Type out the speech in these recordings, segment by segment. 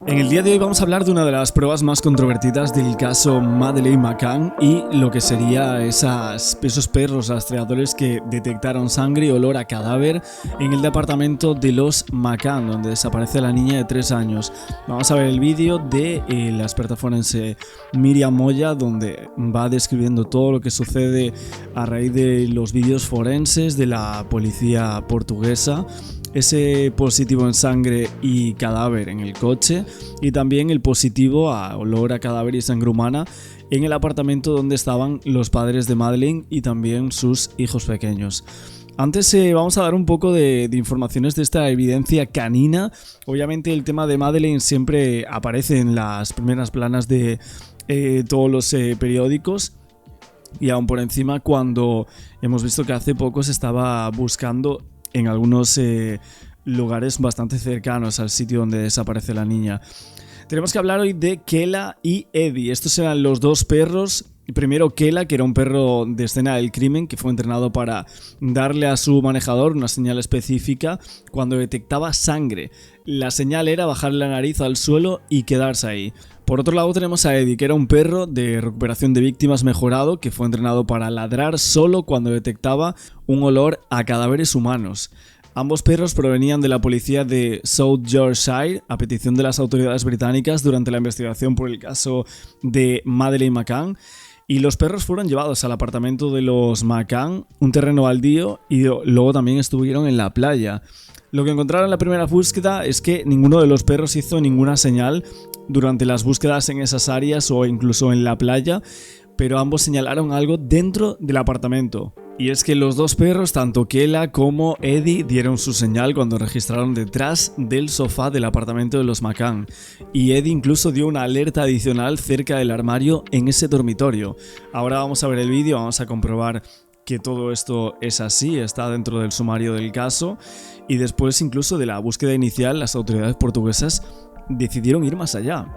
En el día de hoy vamos a hablar de una de las pruebas más controvertidas del caso Madeleine McCann y lo que sería esos perros rastreadores que detectaron sangre y olor a cadáver en el departamento de los McCann, donde desaparece la niña de 3 años. Vamos a ver el vídeo de la experta forense Miriam Moya, donde va describiendo todo lo que sucede a raíz de los vídeos forenses de la policía portuguesa, ese positivo en sangre y cadáver en el coche y también el positivo a olor a cadáver y sangre humana en el apartamento donde estaban los padres de Madeleine y también sus hijos pequeños. Antes vamos a dar un poco de informaciones de esta evidencia canina. Obviamente el tema de Madeleine siempre aparece en las primeras planas de todos los periódicos. Y aún por encima, cuando hemos visto que hace poco se estaba buscando en algunos lugares bastante cercanos al sitio donde desaparece la niña. Tenemos que hablar hoy de Kela y Eddie. Estos eran los dos perros. Primero Kela, que era un perro de escena del crimen que fue entrenado para darle a su manejador una señal específica cuando detectaba sangre. La señal era bajarle la nariz al suelo y quedarse ahí. Por otro lado tenemos a Eddie, que era un perro de recuperación de víctimas mejorado que fue entrenado para ladrar solo cuando detectaba un olor a cadáveres humanos. Ambos perros provenían de la policía de South Yorkshire a petición de las autoridades británicas durante la investigación por el caso de Madeleine McCann. Y los perros fueron llevados al apartamento de los McCann, un terreno baldío, y luego también estuvieron en la playa. Lo que encontraron en la primera búsqueda es que ninguno de los perros hizo ninguna señal durante las búsquedas en esas áreas o incluso en la playa, pero ambos señalaron algo dentro del apartamento. Y es que los dos perros, tanto Kela como Eddie, dieron su señal cuando registraron detrás del sofá del apartamento de los McCann. Y Eddie incluso dio una alerta adicional cerca del armario en ese dormitorio. Ahora vamos a ver el vídeo, vamos a comprobar que todo esto es así, está dentro del sumario del caso. Y después incluso de la búsqueda inicial, las autoridades portuguesas decidieron ir más allá.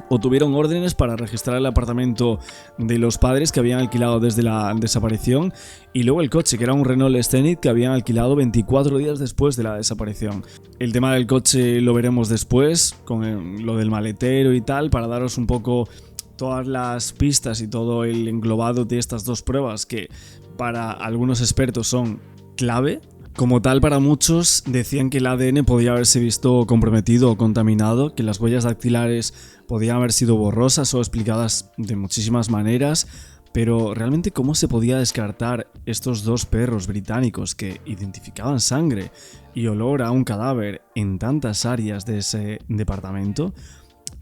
Obtuvieron órdenes para registrar el apartamento de los padres que habían alquilado desde la desaparición y luego el coche, que era un Renault Scenic que habían alquilado 24 días después de la desaparición. El tema del coche lo veremos después, con lo del maletero y tal, para daros un poco todas las pistas y todo el englobado de estas dos pruebas que para algunos expertos son clave. Como tal, para muchos decían que el ADN podía haberse visto comprometido o contaminado, que las huellas dactilares podían haber sido borrosas o explicadas de muchísimas maneras, pero realmente ¿cómo se podía descartar estos dos perros británicos que identificaban sangre y olor a un cadáver en tantas áreas de ese departamento?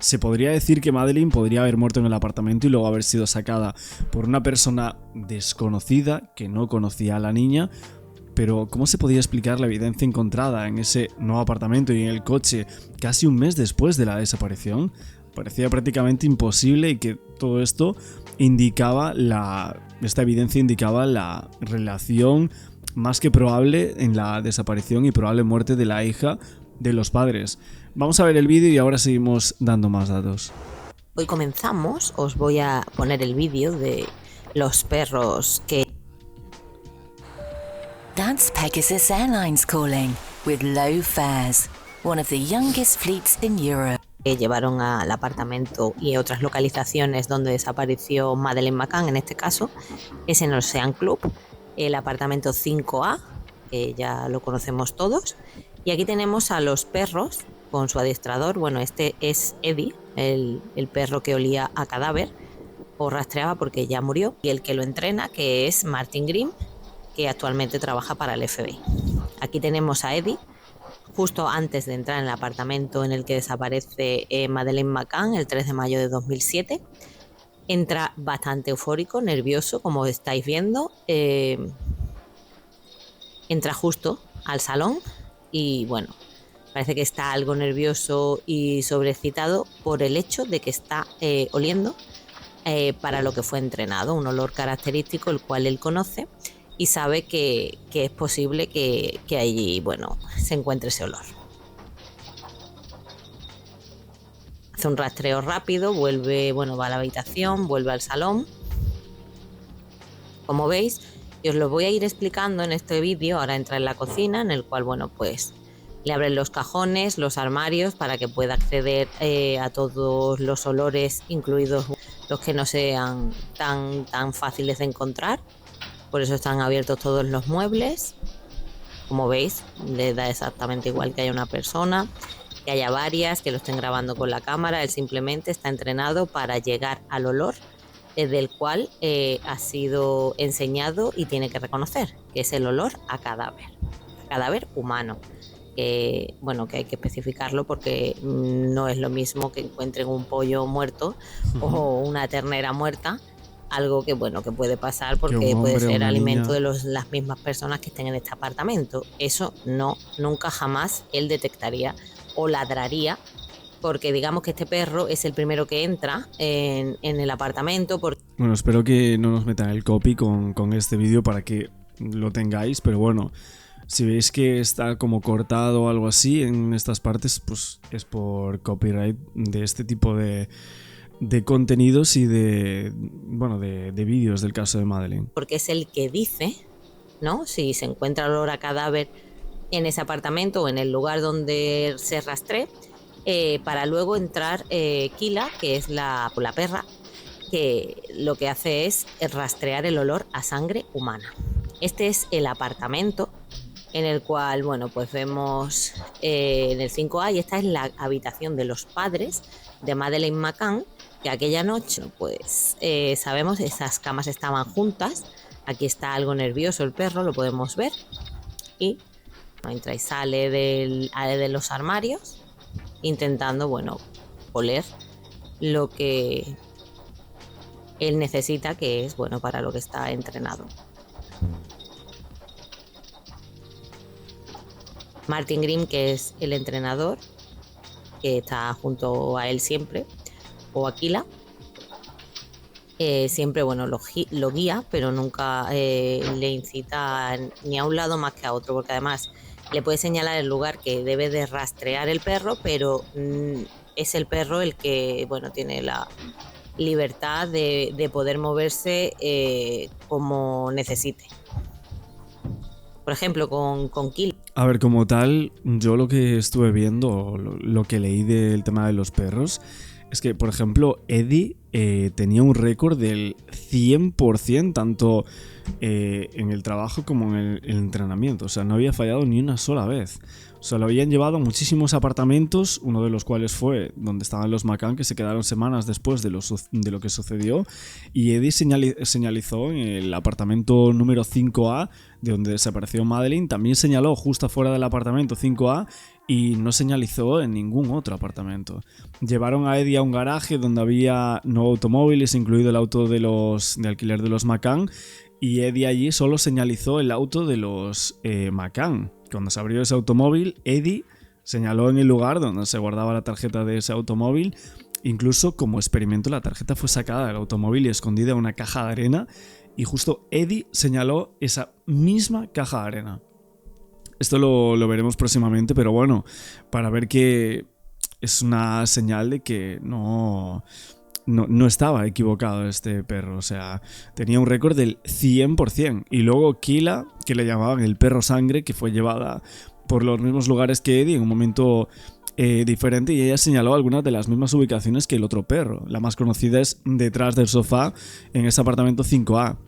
Se podría decir que Madeleine podría haber muerto en el apartamento y luego haber sido sacada por una persona desconocida que no conocía a la niña. Pero ¿cómo se podía explicar la evidencia encontrada en ese nuevo apartamento y en el coche casi un mes después de la desaparición? Parecía prácticamente imposible y que todo esto esta evidencia indicaba la relación más que probable en la desaparición y probable muerte de la hija de los padres. Vamos a ver el vídeo y ahora seguimos dando más datos. Hoy comenzamos, os voy a poner el vídeo de los perros que That's Pegasus Airlines calling with low fares, one of the youngest fleets in Europe. llevaron al apartamento y otras localizaciones donde desapareció Madeleine McCann, en este caso es en el Ocean Club, el apartamento 5A, que ya lo conocemos todos. Y aquí tenemos a los perros con su adiestrador. Bueno, este es Eddie, el perro que olía a cadáver o rastreaba porque ya murió, y el que lo entrena, que es Martin Grimm, que actualmente trabaja para el FBI. Aquí tenemos a Eddie justo antes de entrar en el apartamento en el que desaparece Madeleine McCann el 3 de mayo de 2007. Entra bastante eufórico, nervioso, como estáis viendo. Entra justo al salón y bueno, parece que está algo nervioso y sobreexcitado por el hecho de que está oliendo para lo que fue entrenado, un olor característico el cual él conoce y sabe que es posible que allí, bueno, se encuentre ese olor. Hace un rastreo rápido, va a la habitación, vuelve al salón. Como veis, y os lo voy a ir explicando en este vídeo. Ahora entra en la cocina, en el cual, bueno, pues Le abren los cajones, los armarios, para que pueda acceder a todos los olores, incluidos los que no sean tan fáciles de encontrar. Por eso están abiertos todos los muebles. Como veis, le da exactamente igual que haya una persona, que haya varias, que lo estén grabando con la cámara. Él simplemente está entrenado para llegar al olor del cual ha sido enseñado y tiene que reconocer, que es el olor a cadáver humano. Bueno, que hay que especificarlo porque no es lo mismo que encuentren un pollo muerto o una ternera muerta, algo que bueno, que puede pasar porque puede ser alimento de las mismas personas que estén en este apartamento. Eso no, nunca jamás él detectaría o ladraría, porque digamos que este perro es el primero que entra en el apartamento. Bueno, espero que no nos metan el copy con este vídeo para que lo tengáis, pero bueno, si veis que está como cortado o algo así en estas partes, pues es por copyright de este tipo de contenidos y de vídeos del caso de Madeleine. Porque es el que dice, ¿no? Si se encuentra olor a cadáver en ese apartamento o en el lugar donde se rastree, para luego entrar Kila, que es la perra, que lo que hace es rastrear el olor a sangre humana. Este es el apartamento en el cual, bueno, pues vemos en el 5A, y esta es la habitación de los padres de Madeleine McCann, que aquella noche, pues sabemos, esas camas estaban juntas. Aquí está algo nervioso el perro, lo podemos ver, y entra y sale de los armarios intentando, bueno, oler lo que él necesita, que es, bueno, para lo que está entrenado. Martin Grimm, que es el entrenador, que está junto a él siempre, o Aquila, siempre, bueno, lo guía, pero nunca le incita ni a un lado más que a otro, porque además le puede señalar el lugar que debe de rastrear el perro, pero es el perro el que, bueno, tiene la libertad de poder moverse como necesite. Por ejemplo, con Kill. A ver, como tal, yo lo que estuve viendo, lo que leí del tema de los perros, es que, por ejemplo, Eddie tenía un récord del 100%, tanto en el trabajo como en el entrenamiento. O sea, no había fallado ni una sola vez. O sea, lo habían llevado a muchísimos apartamentos, uno de los cuales fue donde estaban los McCann, que se quedaron semanas después de lo que sucedió. Y Eddie señalizó en el apartamento número 5A, de donde desapareció Madeleine. También señaló justo afuera del apartamento 5A y no señalizó en ningún otro apartamento. Llevaron a Eddie a un garaje donde había no automóviles, incluido el auto de alquiler de los McCann, y Eddie allí solo señalizó el auto de los McCann. Cuando se abrió ese automóvil, Eddie señaló en el lugar donde se guardaba la tarjeta de ese automóvil. Incluso como experimento, la tarjeta fue sacada del automóvil y escondida en una caja de arena, y justo Eddie señaló esa misma caja de arena. Esto lo veremos próximamente, pero bueno, para ver que es una señal de que no estaba equivocado este perro. O sea, tenía un récord del 100%. Y luego Kila, que le llamaban el perro sangre, que fue llevada por los mismos lugares que Eddie en un momento diferente, y ella señaló algunas de las mismas ubicaciones que el otro perro. La más conocida es detrás del sofá en ese apartamento 5A.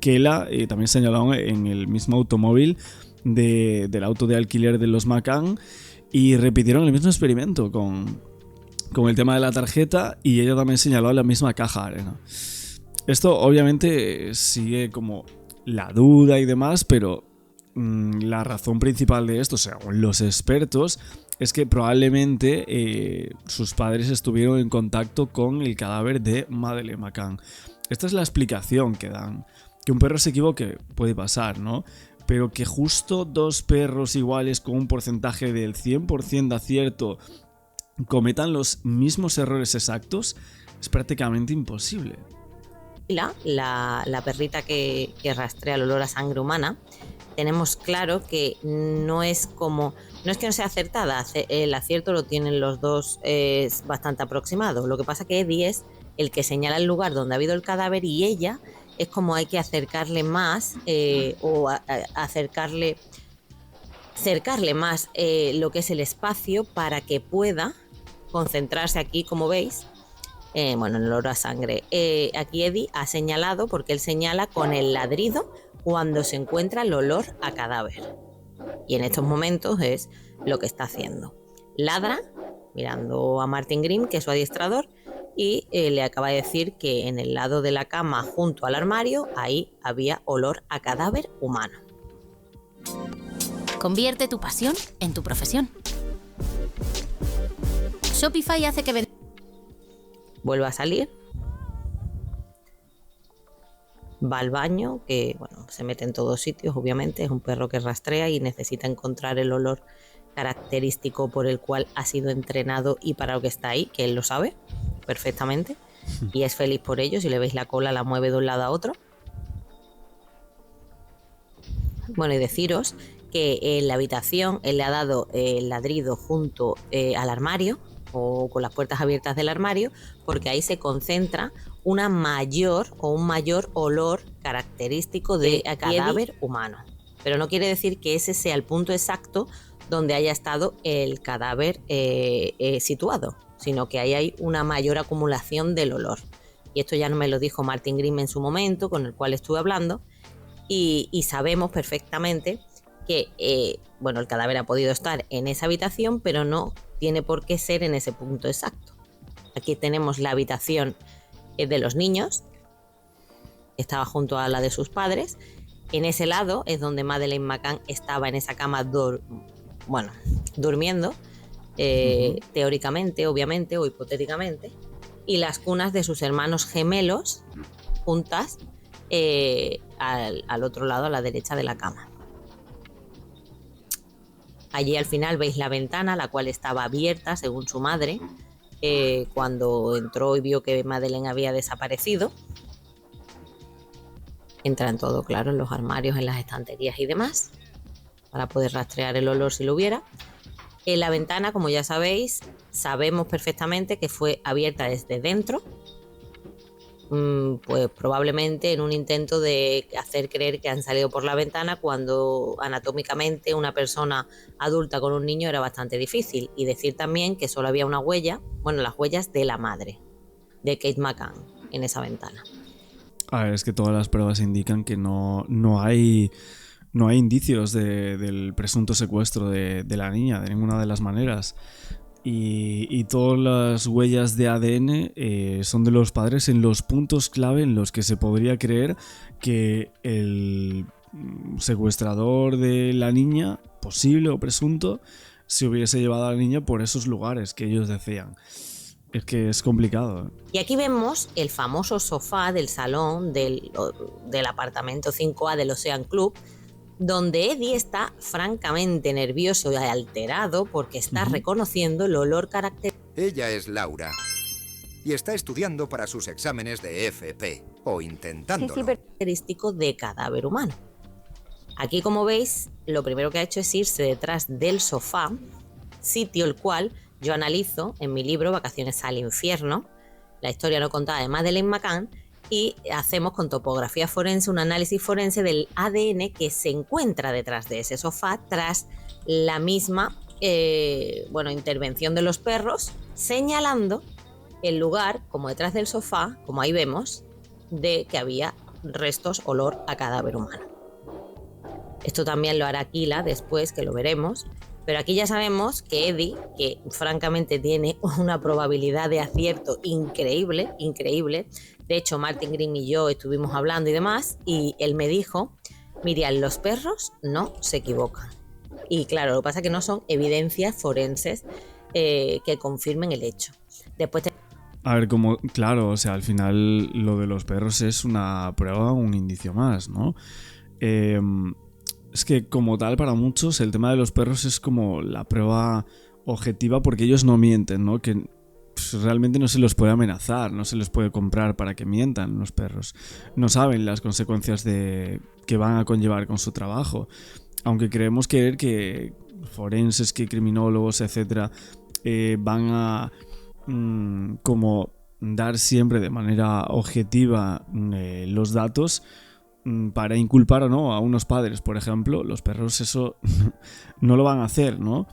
Kela también señaló en el mismo automóvil del auto de alquiler de los McCann, y repitieron el mismo experimento con el tema de la tarjeta, y ella también señaló la misma caja de arena. Esto obviamente sigue como la duda y demás, pero la razón principal de esto, según los expertos, es que probablemente sus padres estuvieron en contacto con el cadáver de Madeleine McCann. Esta es la explicación que dan. Que un perro se equivoque puede pasar, ¿no? Pero que justo dos perros iguales con un porcentaje del 100% de acierto cometan los mismos errores exactos es prácticamente imposible. La perrita que rastrea el olor a sangre humana, tenemos claro que no es que no sea acertada, el acierto lo tienen los dos bastante aproximado. Lo que pasa que Eddie es el que señala el lugar donde ha habido el cadáver, y ella es como hay que acercarle más o acercarle cercarle más lo que es el espacio para que pueda concentrarse aquí, como veis, en el olor a sangre. Aquí Eddie ha señalado, porque él señala con el ladrido cuando se encuentra el olor a cadáver. Y en estos momentos es lo que está haciendo. Ladra, mirando a Martin Grimm, que es su adiestrador, y le acaba de decir que en el lado de la cama, junto al armario, ahí había olor a cadáver humano. Convierte tu pasión en tu profesión. Shopify hace que Vuelve a salir, va al baño, que se mete en todos sitios, obviamente, es un perro que rastrea y necesita encontrar el olor característico por el cual ha sido entrenado y para lo que está ahí, que él lo sabe perfectamente y es feliz por ello. Si le veis la cola, la mueve de un lado a otro. Y deciros que en la habitación él le ha dado el ladrido junto al armario, o con las puertas abiertas del armario, porque ahí se concentra un mayor olor característico de cadáver humano. Pero no quiere decir que ese sea el punto exacto donde haya estado el cadáver situado, sino que ahí hay una mayor acumulación del olor. Y esto ya no me lo dijo Martin Grimm en su momento, con el cual estuve hablando, y sabemos perfectamente que el cadáver ha podido estar en esa habitación, pero no tiene por qué ser en ese punto exacto. Aquí tenemos la habitación de los niños, estaba junto a la de sus padres. En ese lado es donde Madeleine McCann estaba en esa cama durmiendo, teóricamente, obviamente, o hipotéticamente, y las cunas de sus hermanos gemelos juntas al otro lado, a la derecha de la cama. Allí al final veis la ventana, la cual estaba abierta, según su madre, cuando entró y vio que Madeleine había desaparecido. Entra en todo, claro, en los armarios, en las estanterías y demás, para poder rastrear el olor si lo hubiera. En la ventana, como ya sabéis, sabemos perfectamente que fue abierta desde dentro, pues probablemente en un intento de hacer creer que han salido por la ventana, cuando anatómicamente una persona adulta con un niño era bastante difícil. Y decir también que solo había una huella, las huellas de la madre, de Kate McCann, en esa ventana. A ver, es que todas las pruebas indican que no hay indicios del presunto secuestro de la niña, de ninguna de las maneras. Y todas las huellas de ADN son de los padres en los puntos clave en los que se podría creer que el secuestrador de la niña, posible o presunto, se hubiese llevado a la niña por esos lugares que ellos decían. Es que es complicado. Y aquí vemos el famoso sofá del salón del apartamento 5A del Ocean Club, donde Eddie está francamente nervioso y alterado porque está reconociendo el olor característico. Ella es Laura y está estudiando para sus exámenes de FP, o intentándolo. Característico de cadáver humano. Aquí, como veis, lo primero que ha hecho es irse detrás del sofá, sitio el cual yo analizo en mi libro Vacaciones al Infierno, la historia no contada de Madeleine McCann, y hacemos con topografía forense un análisis forense del ADN que se encuentra detrás de ese sofá tras la misma intervención de los perros, señalando el lugar, como detrás del sofá, como ahí vemos, de que había restos, olor a cadáver humano. Esto también lo hará Aquila después, que lo veremos. Pero aquí ya sabemos que Eddie, que francamente tiene una probabilidad de acierto increíble. De hecho, Martin Grimm y yo estuvimos hablando y demás, y él me dijo: Miriam, los perros no se equivocan. Y claro, lo que pasa es que no son evidencias forenses que confirmen el hecho. Después A ver, claro, o sea, al final lo de los perros es una prueba, un indicio más, ¿no? Es que como tal, para muchos, el tema de los perros es como la prueba objetiva, porque ellos no mienten, ¿no? Que realmente no se los puede amenazar, no se les puede comprar para que mientan los perros. No saben las consecuencias que van a conllevar con su trabajo. Aunque creemos creer que forenses, que criminólogos, etcétera, van a como dar siempre de manera objetiva los datos. para inculpar o no a unos padres, por ejemplo. Los perros eso no lo van a hacer, ¿no?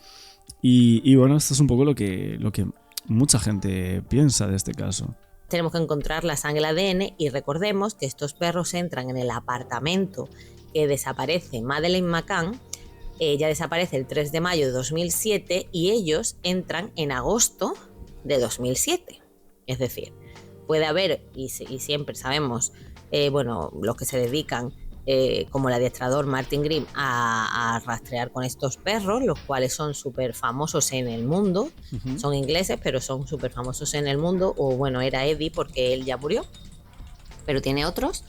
Y bueno, esto es un poco lo que mucha gente piensa de este caso. Tenemos que encontrar la sangre, el ADN, y recordemos que estos perros entran en el apartamento que desaparece Madeleine McCann. Ella desaparece el 3 de mayo de 2007 y ellos entran en agosto de 2007. Es decir, puede haber, y siempre sabemos, los que se dedican, como el adiestrador Martin Grimm, a rastrear con estos perros, los cuales son súper famosos en el mundo. Uh-huh. Son ingleses, pero son súper famosos en el mundo. O bueno, era Eddie porque él ya murió, pero tiene otros.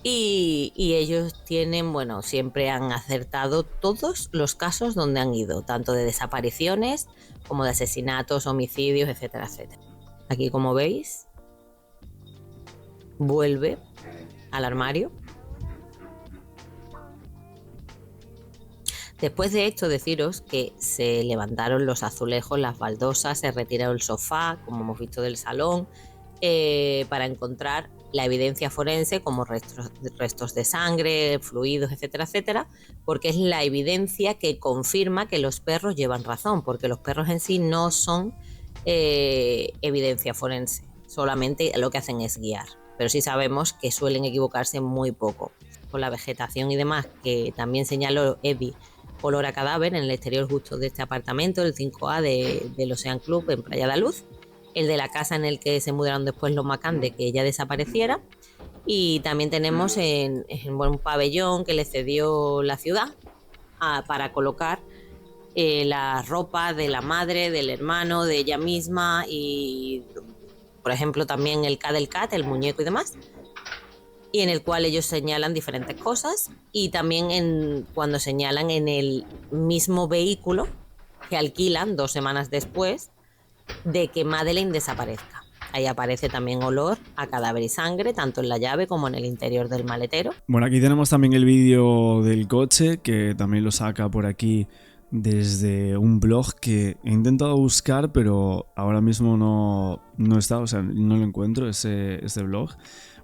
Y ellos tienen, siempre han acertado todos los casos donde han ido, tanto de desapariciones como de asesinatos, homicidios, etcétera, etcétera. Aquí, como veis, vuelve al armario. Después de esto, deciros que se levantaron los azulejos, las baldosas, se retiró el sofá, como hemos visto, del salón, para encontrar la evidencia forense, como restos de sangre, fluidos, etcétera, etcétera, porque es la evidencia que confirma que los perros llevan razón, porque los perros en sí no son evidencia forense, solamente lo que hacen es guiar, pero sí sabemos que suelen equivocarse muy poco. Con la vegetación y demás, que también señaló Eddie, olor a cadáver en el exterior justo de este apartamento, el 5A del Ocean Club en Praia da Luz, el de la casa en el que se mudaron después los McCann, de que ella desapareciera, y también tenemos en un pabellón que le cedió la ciudad para colocar la ropa de la madre, del hermano, de ella misma, y por ejemplo también el Cat del Cat, el muñeco y demás, y en el cual ellos señalan diferentes cosas, y también cuando señalan en el mismo vehículo que alquilan 2 semanas después de que Madeleine desaparezca. Ahí aparece también olor a cadáver y sangre, tanto en la llave como en el interior del maletero. Bueno, aquí tenemos también el vídeo del coche, que también lo saca por aquí desde un blog que he intentado buscar, pero ahora mismo no está, o sea, no lo encuentro, ese blog.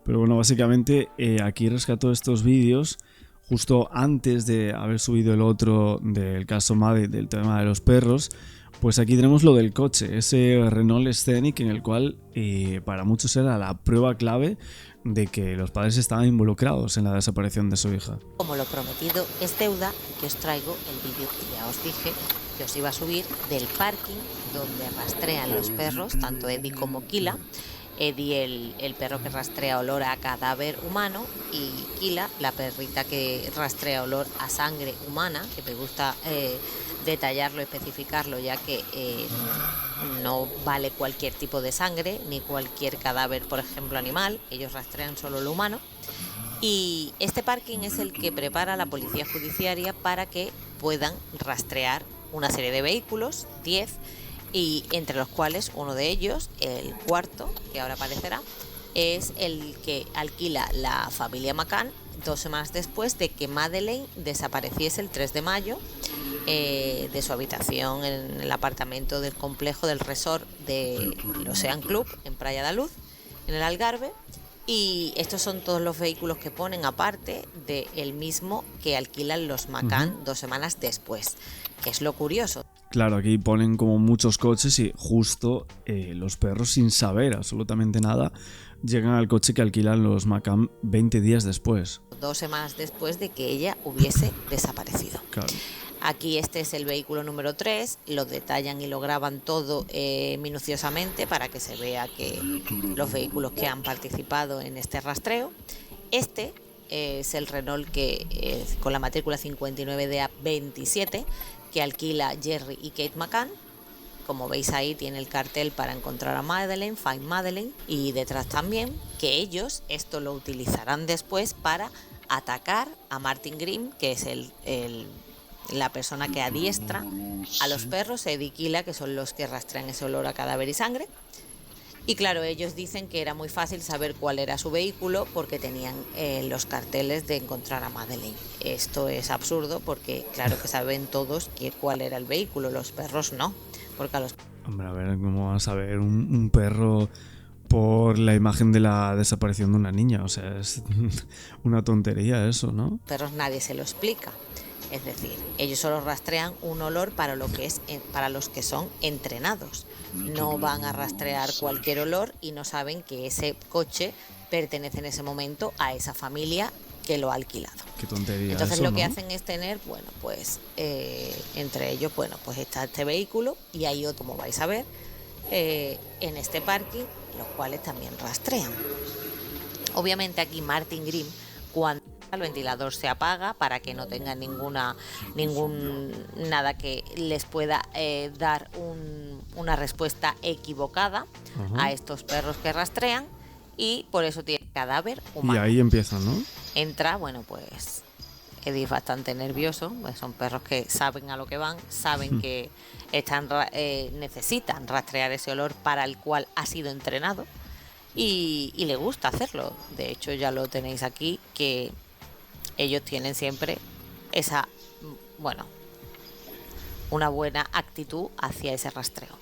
Pero bueno, básicamente aquí rescató estos vídeos justo antes de haber subido el otro del caso Madeleine, del tema de los perros. Pues aquí tenemos lo del coche, ese Renault Scenic, en el cual para muchos era la prueba clave de que los padres estaban involucrados en la desaparición de su hija. Como lo prometido es deuda, que os traigo el vídeo que ya os dije que os iba a subir del parking donde rastrean los perros, tanto Eddie como Kila. Eddie, el perro que rastrea olor a cadáver humano, y Kila, la perrita que rastrea olor a sangre humana, que me gusta detallarlo, especificarlo, ya que no vale cualquier tipo de sangre ni cualquier cadáver, por ejemplo animal, ellos rastrean solo lo humano. Y este parking es el que prepara la policía judiciaria para que puedan rastrear una serie de vehículos, 10, y entre los cuales uno de ellos, el cuarto, que ahora aparecerá, es el que alquila la familia McCann 2 semanas después de que Madeleine desapareciese el 3 de mayo de su habitación en el apartamento del complejo del resort del Ocean Club en Praia da Luz, en el Algarve. Y estos son todos los vehículos que ponen, aparte del mismo que alquilan los McCann 2 semanas después, que es lo curioso. Claro, aquí ponen como muchos coches y justo los perros, sin saber absolutamente nada, llegan al coche que alquilan los McCann 20 días después. 2 semanas después de que ella hubiese desaparecido. Claro. Aquí este es el vehículo número 3, lo detallan y lo graban todo minuciosamente para que se vea que los vehículos que han participado en este rastreo. Este es el Renault que con la matrícula 59DA27 que alquila Jerry y Kate McCann. Como veis ahí tiene el cartel para encontrar a Madeleine, Find Madeleine, y detrás también que ellos esto lo utilizarán después para atacar a Martin Grimm, que es la persona que adiestra a los perros, Eddie y Kila, que son los que rastrean ese olor a cadáver y sangre. Y claro, ellos dicen que era muy fácil saber cuál era su vehículo porque tenían los carteles de encontrar a Madeleine. Esto es absurdo porque claro que saben todos cuál era el vehículo, los perros no. Porque a los... Hombre, a ver, ¿cómo van a saber un perro por la imagen de la desaparición de una niña. O sea, es una tontería eso, ¿no? Perros nadie se lo explica. Es decir, ellos solo rastrean un olor para los que son entrenados. No van a rastrear cualquier olor y no saben que ese coche pertenece en ese momento a esa familia que lo ha alquilado. Qué tontería. Entonces eso, lo que ¿no? hacen es tener, bueno, pues entre ellos, bueno, pues está este vehículo y hay otro, como vais a ver, en este parking, los cuales también rastrean. Obviamente aquí Martin Grimm, cuando el ventilador se apaga para que no tengan nada que les pueda dar una respuesta equivocada a estos perros que rastrean, y por eso tiene cadáver Y humano. ahí empiezan, ¿no? Entra, bueno, pues Eddie es bastante nervioso, pues son perros que saben a lo que van, saben que necesitan rastrear ese olor para el cual ha sido entrenado, y le gusta hacerlo. De hecho, ya lo tenéis aquí, que ellos tienen siempre esa, bueno, una buena actitud hacia ese rastreo.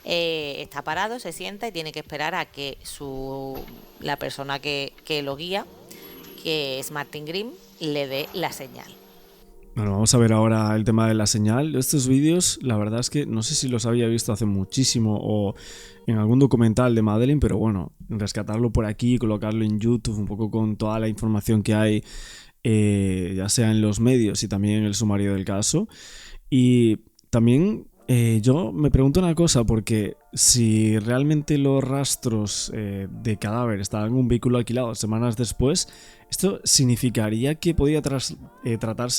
Está parado, se sienta y tiene que esperar a que la persona que lo guía, que es Martin Grimm, le dé la señal. Bueno, vamos a ver ahora el tema de la señal. Estos vídeos, la verdad es que no sé si los había visto hace muchísimo o en algún documental de Madeleine, pero bueno, rescatarlo por aquí, colocarlo en YouTube, un poco con toda la información que hay, ya sea en los medios y también en el sumario del caso. Y también yo me pregunto una cosa, porque si realmente los rastros de cadáver estaban en un vehículo alquilado semanas después, ¿esto significaría que podía tratarse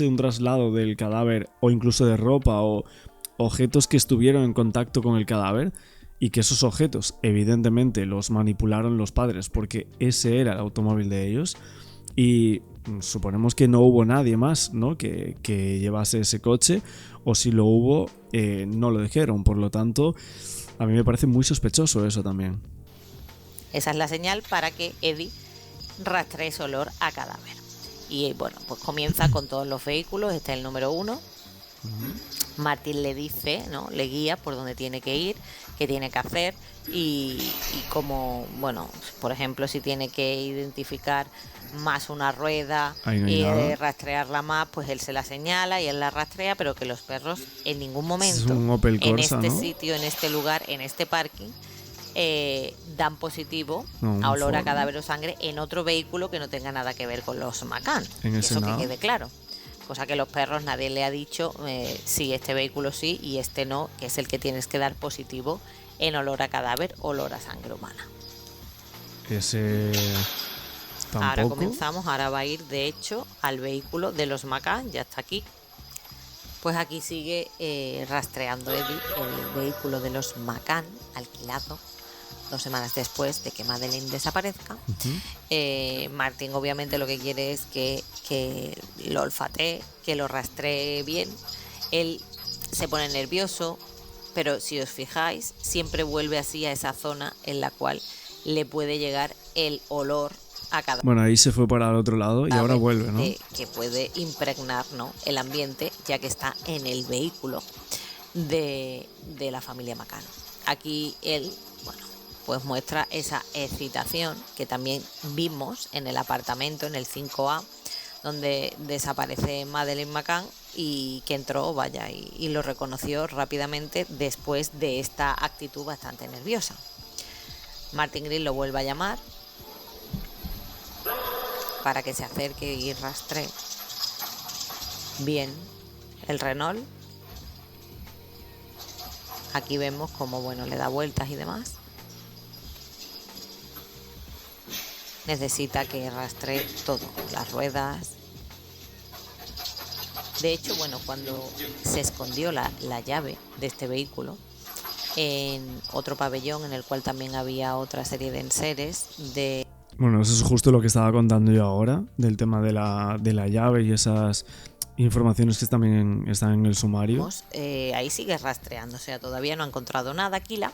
de un traslado del cadáver o incluso de ropa o objetos que estuvieron en contacto con el cadáver, y que esos objetos evidentemente los manipularon los padres porque ese era el automóvil de ellos? Y suponemos que no hubo nadie más, ¿no?, que llevase ese coche, o si lo hubo, no lo dijeron. Por lo tanto, a mí me parece muy sospechoso eso también. Esa es la señal para que Eddie rastree ese olor a cadáver. Y bueno, pues comienza con todos los vehículos. Este es el número 1. Martin le dice, ¿no?, le guía por dónde tiene que ir, qué tiene que hacer, y como, bueno, por ejemplo, si tiene que identificar más una rueda y rastrearla más, pues él se la señala y él la rastrea, pero que los perros en ningún momento, es un Opel Corsa, en este ¿no?, sitio, en este lugar, en este parking, dan positivo No, a olor a Ford, cadáver o sangre en otro vehículo que no tenga nada que ver con los McCann. En ese Eso que nada. quede claro. Cosa que los perros nadie le ha dicho, sí, este vehículo sí y este no, que es el que tienes que dar positivo en olor a cadáver, olor a sangre humana. Ese tampoco. Ahora comenzamos, ahora va a ir de hecho al vehículo de los McCann, ya está aquí. Pues aquí sigue rastreando Eddie el vehículo de los McCann, alquilado 2 semanas después de que Madeleine desaparezca. Martin obviamente lo que quiere es que lo olfatee, que lo rastree bien. Él se pone nervioso, pero si os fijáis, siempre vuelve así a esa zona en la cual le puede llegar el olor a cadáver. Bueno, ahí se fue para el otro lado y ahora vuelve, ¿no? Que puede impregnar, ¿no?, el ambiente, ya que está en el vehículo de la familia McCann. Aquí él, bueno, pues muestra esa excitación que también vimos en el apartamento, en el 5A, donde desaparece Madeleine McCann, y que entró, vaya, y lo reconoció rápidamente después de esta actitud bastante nerviosa. Martin Grimm lo vuelve a llamar para que se acerque y rastree bien el Renault. Aquí vemos como, bueno, le da vueltas y demás. Necesita que rastree todo, las ruedas. De hecho, bueno, cuando se escondió la llave de este vehículo en otro pabellón en el cual también había otra serie de enseres de... Bueno, eso es justo lo que estaba contando yo ahora, del tema de la llave y esas informaciones que también están en el sumario. Ahí sigue rastreando, o sea, todavía no ha encontrado nada Kila,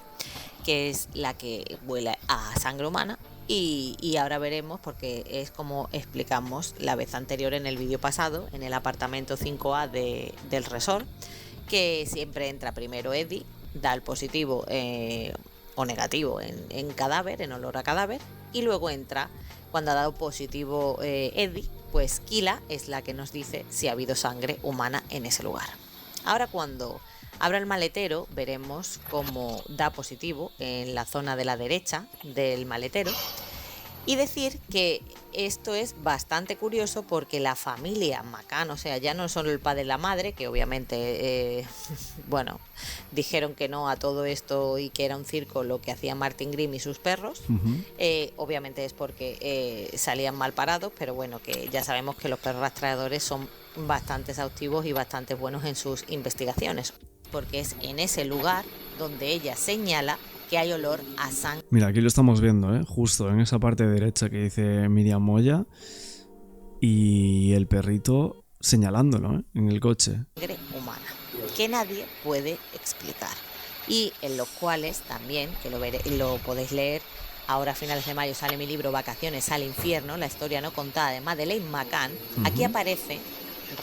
que es la que huele a sangre humana. Y ahora veremos, porque es como explicamos la vez anterior en el vídeo pasado, en el apartamento 5A del resort, que siempre entra primero Eddie, da el positivo o negativo en cadáver, en olor a cadáver, y luego entra, cuando ha dado positivo Eddie, pues Kila es la que nos dice si ha habido sangre humana en ese lugar. Ahora cuando abra el maletero veremos cómo da positivo en la zona de la derecha del maletero, y decir que esto es bastante curioso porque la familia McCann, o sea, ya no solo el padre y la madre, que obviamente, bueno, dijeron que no a todo esto y que era un circo lo que hacía Martin Grimm y sus perros, obviamente es porque salían mal parados, pero bueno, que ya sabemos que los perros rastreadores son bastante exhaustivos y bastante buenos en sus investigaciones, porque es en ese lugar donde ella señala que hay olor a sangre. Mira, aquí lo estamos viendo, justo en esa parte derecha que dice Miriam Moya, y el perrito señalándolo en el coche. Sangre humana, que nadie puede explicar. Y en los cuales también, que lo podéis leer, ahora a finales de mayo sale mi libro Vacaciones al infierno, la historia no contada de Madeleine McCann. Aquí aparecen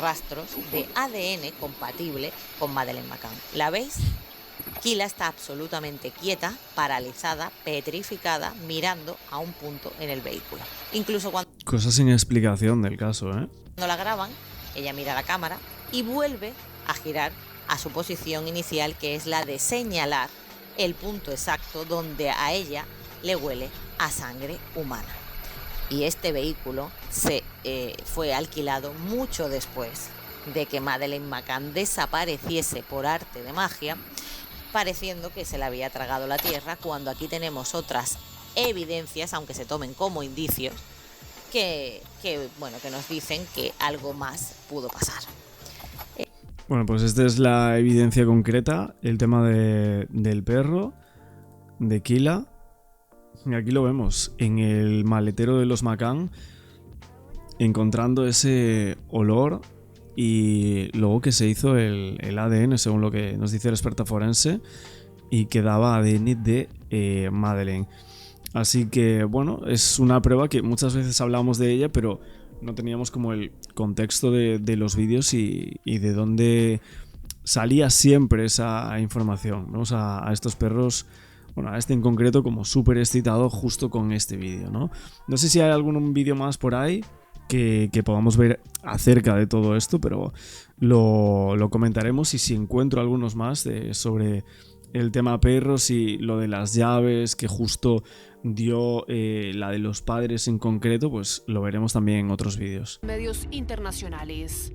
rastros de ADN compatible con Madeleine McCann. ¿La veis? Kila está absolutamente quieta, paralizada, petrificada, mirando a un punto en el vehículo. Incluso cuando... Cosas sin explicación del caso, Cuando la graban, ella mira a la cámara y vuelve a girar a su posición inicial, que es la de señalar el punto exacto donde a ella le huele a sangre humana. Y este vehículo fue alquilado mucho después de que Madeleine McCann desapareciese por arte de magia, pareciendo que se le había tragado la tierra, cuando aquí tenemos otras evidencias, aunque se tomen como indicios, que nos dicen que algo más pudo pasar. Bueno, pues esta es la evidencia concreta, el tema del perro, de Kila. Y aquí lo vemos, en el maletero de los McCann, encontrando ese olor. Y luego que se hizo el ADN, según lo que nos dice el experta forense, y que daba ADN de Madeleine. Así que, bueno, es una prueba que muchas veces hablamos de ella, pero no teníamos como el contexto de los vídeos y de dónde salía siempre esa información. Vemos a estos perros, bueno, a este en concreto, como súper excitado justo con este vídeo, ¿no? No sé si hay algún vídeo más por ahí que podamos ver acerca de todo esto, pero lo comentaremos, y si encuentro algunos más sobre el tema perros y lo de las llaves que justo dio la de los padres en concreto, pues lo veremos también en otros vídeos. Medios internacionales.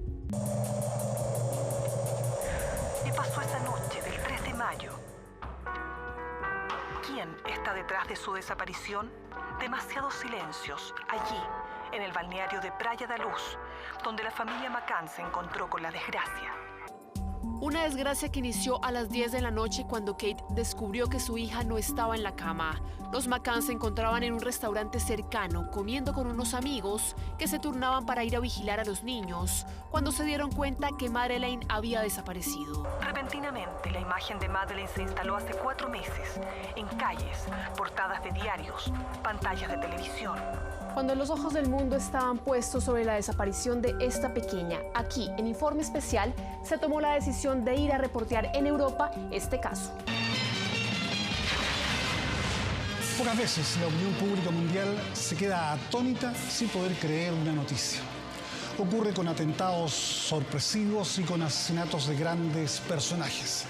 ¿Qué pasó esa noche del 3 de mayo? ¿Quién está detrás de su desaparición? Demasiados silencios allí, en el balneario de Praia da Luz, donde la familia McCann se encontró con la desgracia. Una desgracia que inició a las 10 de la noche cuando Kate descubrió que su hija no estaba en la cama. Los McCann se encontraban en un restaurante cercano, comiendo con unos amigos que se turnaban para ir a vigilar a los niños, cuando se dieron cuenta que Madeleine había desaparecido. Repentinamente, la imagen de Madeleine se instaló hace 4 meses, en calles, portadas de diarios, pantallas de televisión. Cuando los ojos del mundo estaban puestos sobre la desaparición de esta pequeña, aquí, en Informe Especial, se tomó la decisión de ir a reportear en Europa este caso. Pocas veces la opinión pública mundial se queda atónita sin poder creer una noticia. Ocurre con atentados sorpresivos y con asesinatos de grandes personajes.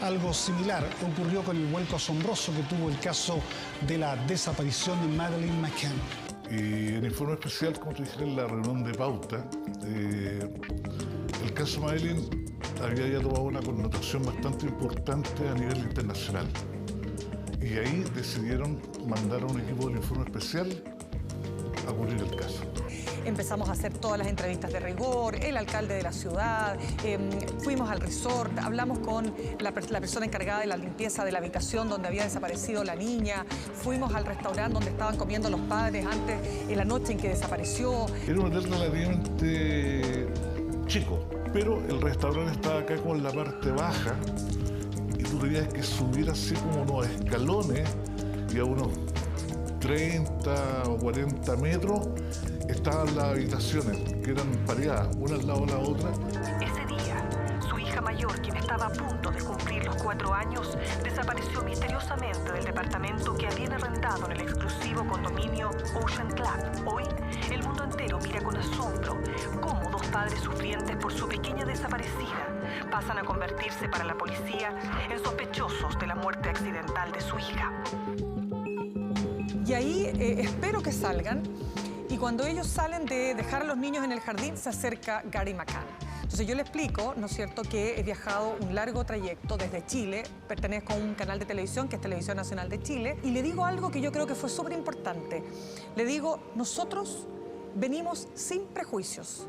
Algo similar ocurrió con el vuelco asombroso que tuvo el caso de la desaparición de Madeleine McCann. En Informe Especial, como te dije en la reunión de pauta, el caso Madeleine había ya tomado una connotación bastante importante a nivel internacional. Y ahí decidieron mandar a un equipo del Informe Especial a cubrir el caso. Empezamos a hacer todas las entrevistas de rigor, el alcalde de la ciudad, fuimos al resort, hablamos con la persona encargada de la limpieza de la habitación donde había desaparecido la niña, fuimos al restaurante donde estaban comiendo los padres antes, en la noche en que desapareció. Era un hotel relativamente chico, pero el restaurante estaba acá con la parte baja y tú tenías que subir así como unos escalones y a unos 30 o 40 metros estaban las habitaciones, que eran pareadas, una al lado de la otra. Ese día, su hija mayor, quien estaba a punto de cumplir los 4 años, desapareció misteriosamente del departamento que habían arrendado en el exclusivo condominio Ocean Club. Hoy, el mundo entero mira con asombro cómo 2 padres sufrientes por su pequeña desaparecida pasan a convertirse para la policía en sospechosos de la muerte accidental de su hija. Y ahí espero que salgan, y cuando ellos salen de dejar a los niños en el jardín, se acerca Gary McCann. Entonces yo le explico, ¿no es cierto?, que he viajado un largo trayecto desde Chile, pertenezco a un canal de televisión que es Televisión Nacional de Chile, y le digo algo que yo creo que fue súper importante. Le digo, nosotros venimos sin prejuicios.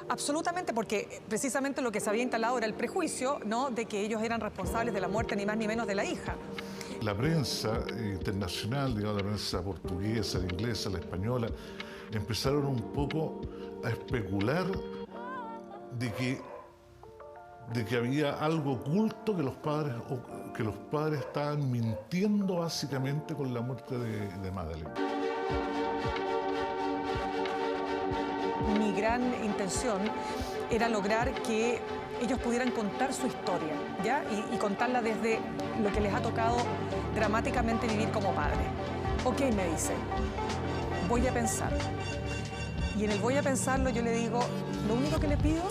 Absolutamente, porque precisamente lo que se había instalado era el prejuicio, ¿no?, de que ellos eran responsables de la muerte ni más ni menos de la hija. La prensa internacional, digamos, la prensa portuguesa, la inglesa, la española, empezaron un poco a especular de que había algo oculto, que los padres estaban mintiendo básicamente con la muerte de Madeleine. Mi gran intención era lograr que ellos pudieran contar su historia, ¿ya? Y contarla desde lo que les ha tocado dramáticamente vivir como padre. Ok, me dice, voy a pensar. Y en el voy a pensarlo yo le digo, lo único que le pido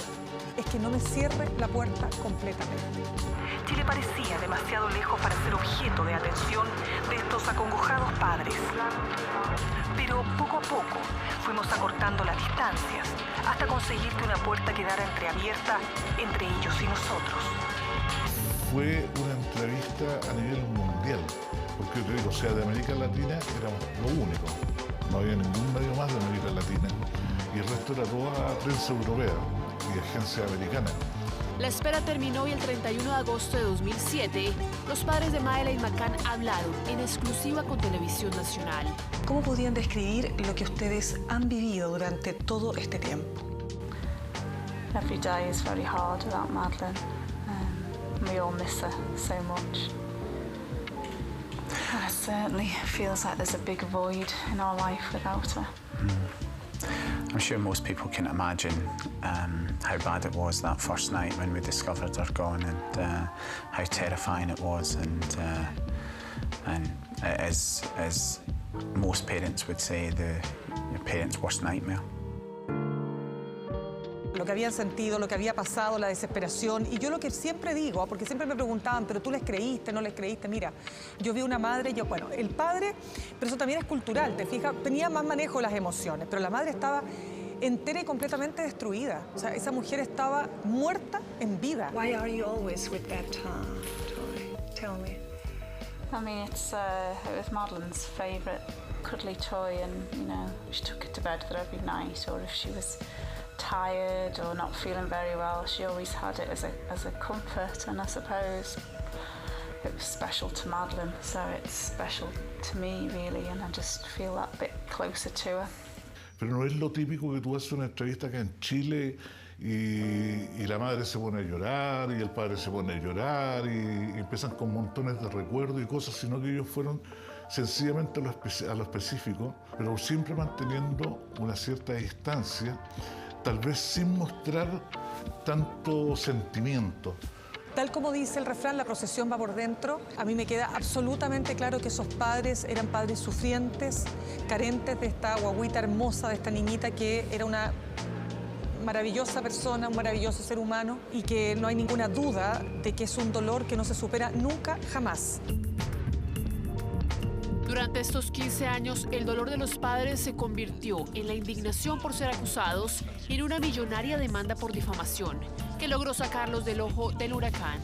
es que no me cierre la puerta completamente. Chile parecía demasiado lejos para ser objeto de atención de estos acongojados padres. Pero poco a poco fuimos acortando las distancias hasta conseguir que una puerta quedara entreabierta entre ellos y nosotros. Fue una entrevista a nivel mundial, porque te digo, o sea, de América Latina éramos lo único. No había ningún medio más de América Latina y el resto era toda prensa europea y agencia americana. La espera terminó y el 31 de agosto de 2007, los padres de Madeleine McCann hablaron en exclusiva con Televisión Nacional. ¿Cómo podrían describir lo que ustedes han vivido durante todo este tiempo? Every day is very hard without Madeleine. We all miss her so much. And it certainly feels like there's a big void in our life without her. I'm sure most people can imagine how bad it was that first night when we discovered her gone, and how terrifying it was, and it is, as most parents would say, your parents' worst nightmare. Lo que habían sentido, lo que había pasado, la desesperación. Y yo lo que siempre digo, porque siempre me preguntaban, ¿pero tú les creíste, no les creíste? Mira, yo vi una madre, bueno, el padre, pero eso también es cultural, te fijas, tenía más manejo de las emociones, pero la madre estaba entera y completamente destruida. O sea, esa mujer estaba muerta en vida. Why are you always with that toy? Tell me. I mean, it was Madeleine's favourite cuddly toy, and, you know, she took it to bed with her every night, or if she was tired or not feeling very well, she always had it as a comfort, and I suppose it was special to Madeleine, so it's special to me, really, and I just feel that bit closer to her. Pero no es lo típico que tú haces una entrevista acá en Chile y la madre se pone a llorar y el padre se pone a llorar y empiezan con montones de recuerdos y cosas, sino que ellos fueron sencillamente a lo específico, pero siempre manteniendo una cierta distancia, tal vez sin mostrar tanto sentimiento. Tal como dice el refrán, la procesión va por dentro. A mí me queda absolutamente claro que esos padres eran padres sufrientes, carentes de esta guagüita hermosa, de esta niñita que era una maravillosa persona, un maravilloso ser humano, y que no hay ninguna duda de que es un dolor que no se supera nunca, jamás. Durante estos 15 años, el dolor de los padres se convirtió en la indignación por ser acusados y en una millonaria demanda por difamación, que logró sacarlos del ojo del huracán.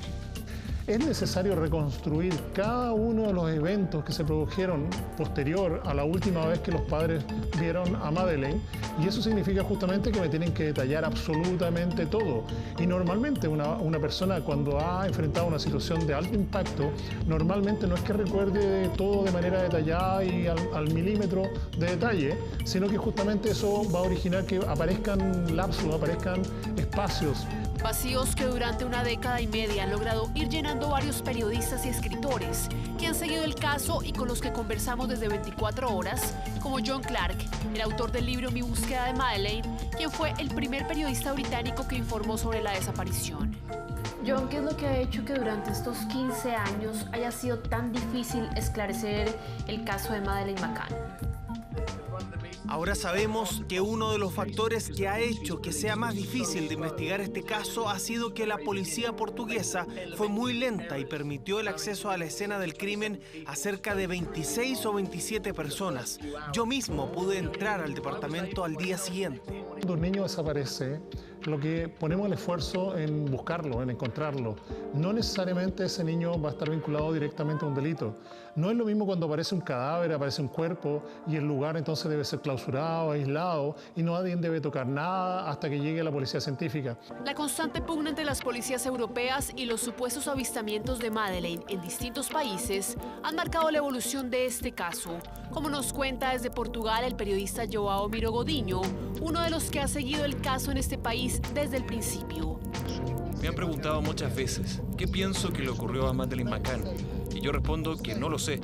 Es necesario reconstruir cada uno de los eventos que se produjeron posterior a la última vez que los padres vieron a Madeleine, y eso significa justamente que me tienen que detallar absolutamente todo. Y normalmente una persona, cuando ha enfrentado una situación de alto impacto, normalmente no es que recuerde todo de manera detallada y al milímetro de detalle, sino que justamente eso va a originar que aparezcan lapsos, aparezcan espacios. Vacíos que durante una década y media han logrado ir llenando varios periodistas y escritores que han seguido el caso y con los que conversamos desde 24 horas, como John Clark, el autor del libro Mi búsqueda de Madeleine, quien fue el primer periodista británico que informó sobre la desaparición. John, ¿qué es lo que ha hecho que durante estos 15 años haya sido tan difícil esclarecer el caso de Madeleine McCann? Ahora sabemos que uno de los factores que ha hecho que sea más difícil de investigar este caso ha sido que la policía portuguesa fue muy lenta y permitió el acceso a la escena del crimen a cerca de 26 o 27 personas. Yo mismo pude entrar al departamento al día siguiente. Cuando un niño desaparece, lo que ponemos el esfuerzo en buscarlo, en encontrarlo. No necesariamente ese niño va a estar vinculado directamente a un delito. No es lo mismo cuando aparece un cadáver, aparece un cuerpo y el lugar entonces debe ser clausurado, aislado y nadie debe tocar nada hasta que llegue la policía científica. La constante pugna entre las policías europeas y los supuestos avistamientos de Madeleine en distintos países han marcado la evolución de este caso, como nos cuenta desde Portugal el periodista João Miro Godinho, uno de los que ha seguido el caso en este país desde el principio. Me han preguntado muchas veces qué pienso que le ocurrió a Madeleine McCann y yo respondo que no lo sé,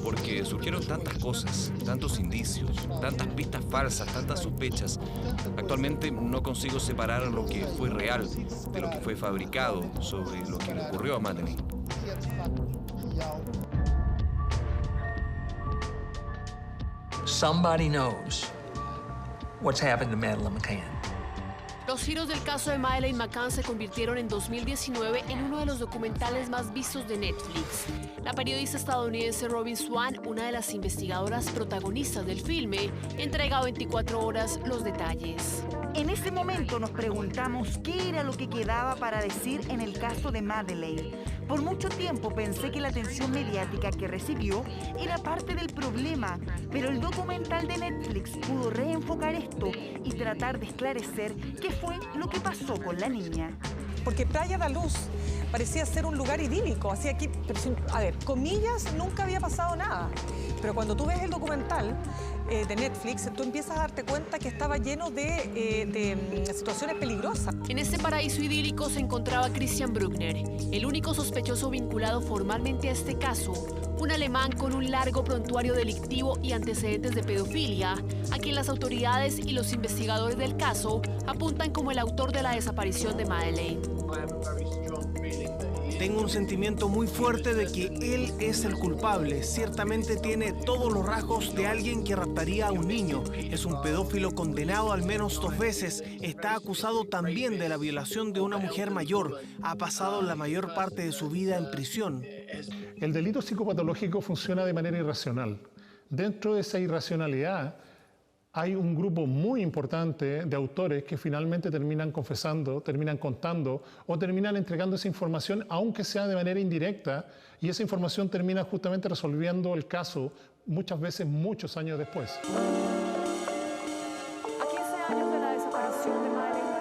porque surgieron tantas cosas, tantos indicios, tantas pistas falsas, tantas sospechas. Actualmente no consigo separar lo que fue real de lo que fue fabricado sobre lo que le ocurrió a Madeleine. Somebody knows what's happened to Madeleine McCann. Los giros del caso de Madeleine McCann se convirtieron en 2019 en uno de los documentales más vistos de Netflix. La periodista estadounidense Robin Swan, una de las investigadoras protagonistas del filme, entrega a 24 horas los detalles. En ese momento nos preguntamos qué era lo que quedaba para decir en el caso de Madeleine. Por mucho tiempo pensé que la atención mediática que recibió era parte del problema, pero el documental de Netflix pudo reenfocar esto y tratar de esclarecer qué fue lo que pasó con la niña. Porque Praia da Luz parecía ser un lugar idílico, así aquí, a ver, comillas, nunca había pasado nada. Pero cuando tú ves el documental de Netflix, tú empiezas a darte cuenta que estaba lleno de situaciones peligrosas. En este paraíso idílico se encontraba Christian Bruckner, el único sospechoso vinculado formalmente a este caso, un alemán con un largo prontuario delictivo y antecedentes de pedofilia, a quien las autoridades y los investigadores del caso apuntan como el autor de la desaparición de Madeleine. Tengo un sentimiento muy fuerte de que él es el culpable. Ciertamente tiene todos los rasgos de alguien que raptaría a un niño. Es un pedófilo condenado al menos 2 veces. Está acusado también de la violación de una mujer mayor. Ha pasado la mayor parte de su vida en prisión. El delito psicopatológico funciona de manera irracional. Dentro de esa irracionalidad hay un grupo muy importante de autores que finalmente terminan confesando, terminan contando o terminan entregando esa información, aunque sea de manera indirecta, y esa información termina justamente resolviendo el caso muchas veces muchos años después. A 15 años de la desaparición de Madeleine